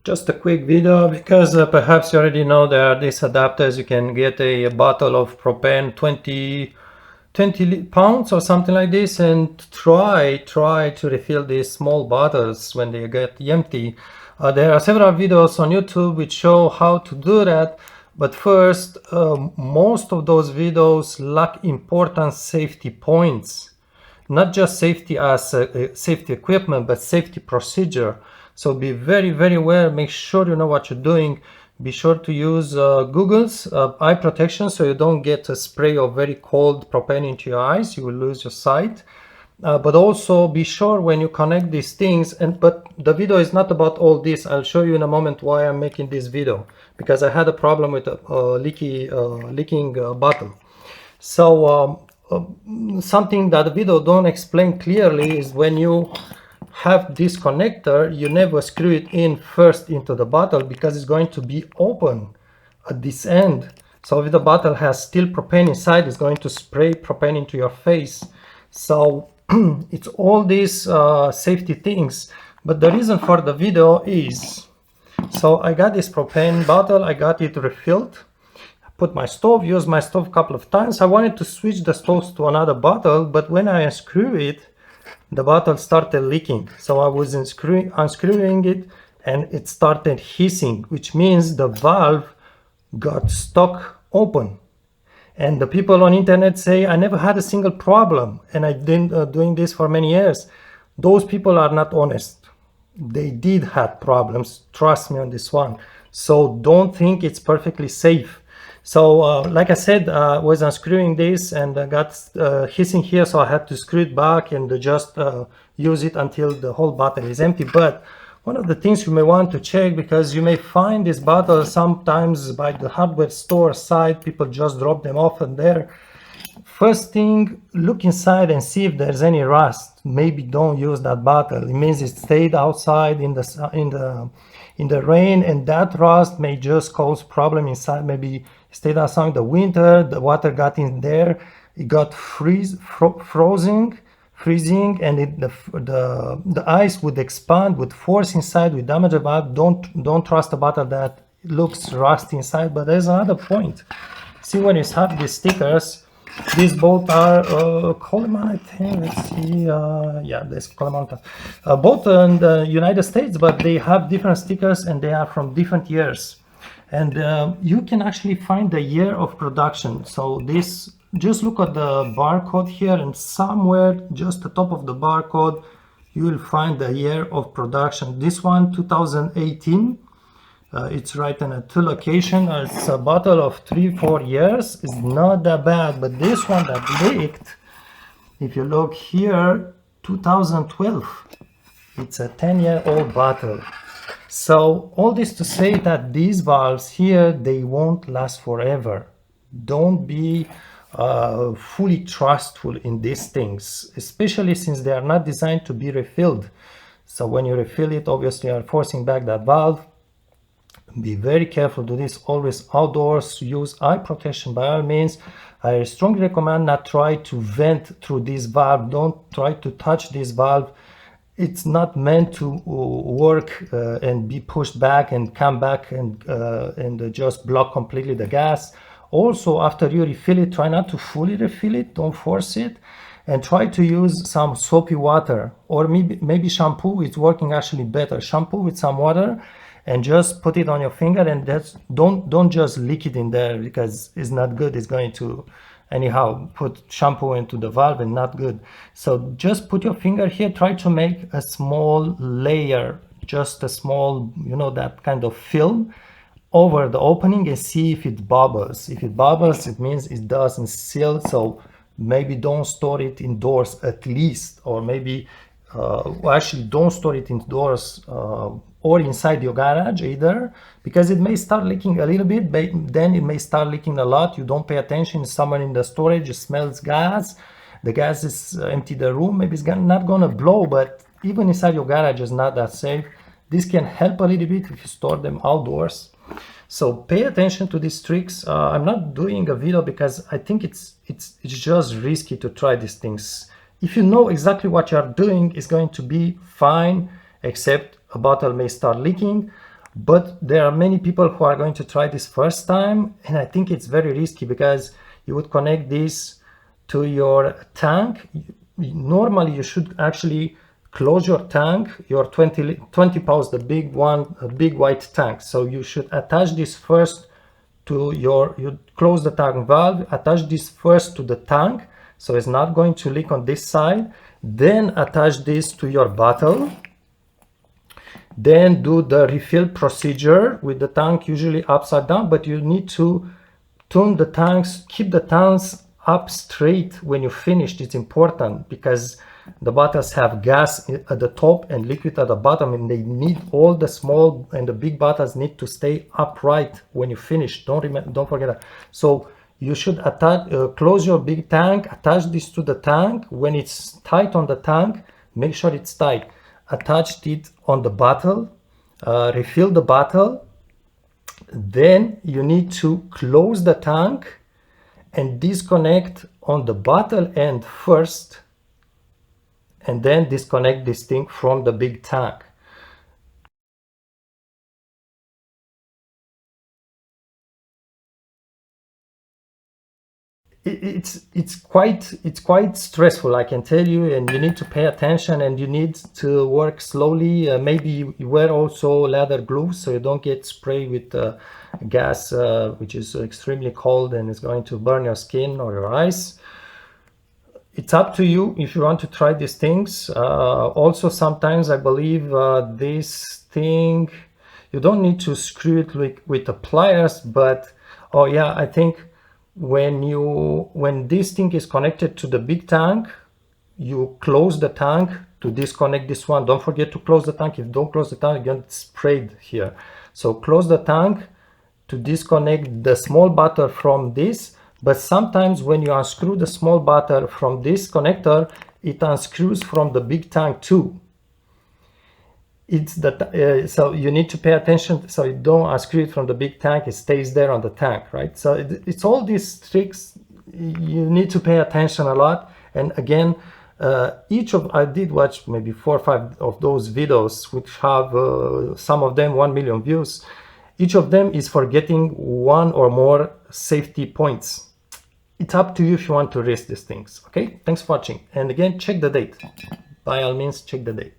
Just a quick video because perhaps you already know there are these adapters. You can get a bottle of propane 20 pounds or something like this, and try to refill these small bottles when they get empty. There are several videos on YouTube which show how to do that, but first, most of those videos lack important safety points. Not just safety as safety equipment, but safety procedure. So be very aware, make sure you know what you're doing. Be sure to use goggles, eye protection, so you don't get a spray of very cold propane into your eyes. You will lose your sight. But also be sure when you connect these things, but the video is not about all this. I'll show you in a moment why I'm making this video, because I had a problem with a leaking bottle. So something that the video don't explain clearly is when you have this connector, you never screw it in first into the bottle, because it's going to be open at this end. So if the bottle has still propane inside, it's going to spray propane into your face. So it's all these safety things. But the reason for the video is, so I got this propane bottle, I got it refilled, put my stove, used my stove a couple of times. I wanted to switch the stove to another bottle, but when I unscrew it, the bottle started leaking. So I was unscrewing it and it started hissing, which means the valve got stuck open. And the people on internet say, I never had a single problem, and I've been doing this for many years. Those people are not honest. They did have problems, trust me on this one. So don't think it's perfectly safe. So like I said, I was unscrewing this and got hissing here, so I had to screw it back and just use it until the whole bottle is empty. But one of the things you may want to check, because you may find this bottle sometimes by the hardware store side, people just drop them off and there. First thing, look inside and see if there's any rust. Maybe don't use that bottle. It means it stayed outside in the rain, and that rust may just cause problem inside. Maybe stayed outside in the winter, the water got in there, it got freezing, and the ice would expand, would force inside, would damage the valve. Don't trust a bottle that looks rusty inside. But there's another point. See, when you have these stickers, these both are Coleman, I think. Let's see. Yeah, this Coleman. Both in the United States, but they have different stickers and they are from different years. And you can actually find the year of production. So this, just look at the barcode here, and somewhere just the top of the barcode, you will find the year of production. This one, 2018. It's right in a two location. It's a bottle of 3-4 years. It's not that bad, but this one that leaked, if you look here, 2012. It's a 10-year-old bottle. So all this to say that these valves here, they won't last forever. Don't be fully trustful in these things, especially since they are not designed to be refilled. So when you refill it, obviously you are forcing back that valve. Be very careful. Do this always outdoors. Use eye protection by all means. I strongly recommend not try to vent through this valve. Don't try to touch this valve. It's not meant to work and be pushed back and come back and just block completely the gas. Also, after you refill it, try not to fully refill it. Don't force it, and try to use some soapy water, or maybe shampoo. It's working actually better. Shampoo with some water, and just put it on your finger, and don't just leak it in there, because it's not good. It's going to anyhow put shampoo into the valve, and not good. So just put your finger here, try to make a small layer, just a small, that kind of film over the opening, and see if it bubbles. If it bubbles, it means it doesn't seal. So maybe don't store it indoors at least, or maybe actually don't store it indoors or inside your garage either, because it may start leaking a little bit, but then it may start leaking a lot. You don't pay attention, somewhere in the storage, it smells gas, the gas is empty the room, maybe it's not gonna blow, but even inside your garage is not that safe. This can help a little bit if you store them outdoors. So pay attention to these tricks. I'm not doing a video because I think it's just risky to try these things. If you know exactly what you are doing, it's going to be fine, except a bottle may start leaking. but there are many people who are going to try this first time, and I think it's very risky because you would connect this to your tank. Normally you should actually close your tank, your 20 pounds, the big one, a big white tank. So you should attach this first to you close the tank valve, attach this first to the tank so it's not going to leak on this side, then attach this to your bottle, then do the refill procedure with the tank usually upside down, but you need to tune the tanks, keep the tanks up straight when you finish. It's important because the bottles have gas at the top and liquid at the bottom, and they need all the small and the big bottles need to stay upright when you finish. Don't forget that. So you should attach, close your big tank, attach this to the tank. When it's tight on the tank, make sure it's tight. Attach it on the bottle, refill the bottle. Then you need to close the tank and disconnect on the bottle end first, and then disconnect this thing from the big tank. It's quite stressful, I can tell you, and you need to pay attention and you need to work slowly. Maybe you wear also leather gloves so you don't get sprayed with gas, which is extremely cold and is going to burn your skin or your eyes. It's up to you if you want to try these things. Also, sometimes I believe this thing, you don't need to screw it with the pliers, but oh yeah, I think when this thing is connected to the big tank, you close the tank to disconnect this one. Don't forget to close the tank. If you don't close the tank, you get sprayed here. So close the tank to disconnect the small bottle from this. But sometimes when you unscrew the small bottle from this connector, it unscrews from the big tank too. It's that so you need to pay attention so you don't unscrew it from the big tank, it stays there on the tank, right? So it's all these tricks, you need to pay attention a lot. And again, I did watch maybe 4 or 5 of those videos which have some of them 1 million views. Each of them is for getting 1 or more safety points. It's up to you if you want to risk these things. Okay, thanks for watching, and again, check the date. By all means, check the date.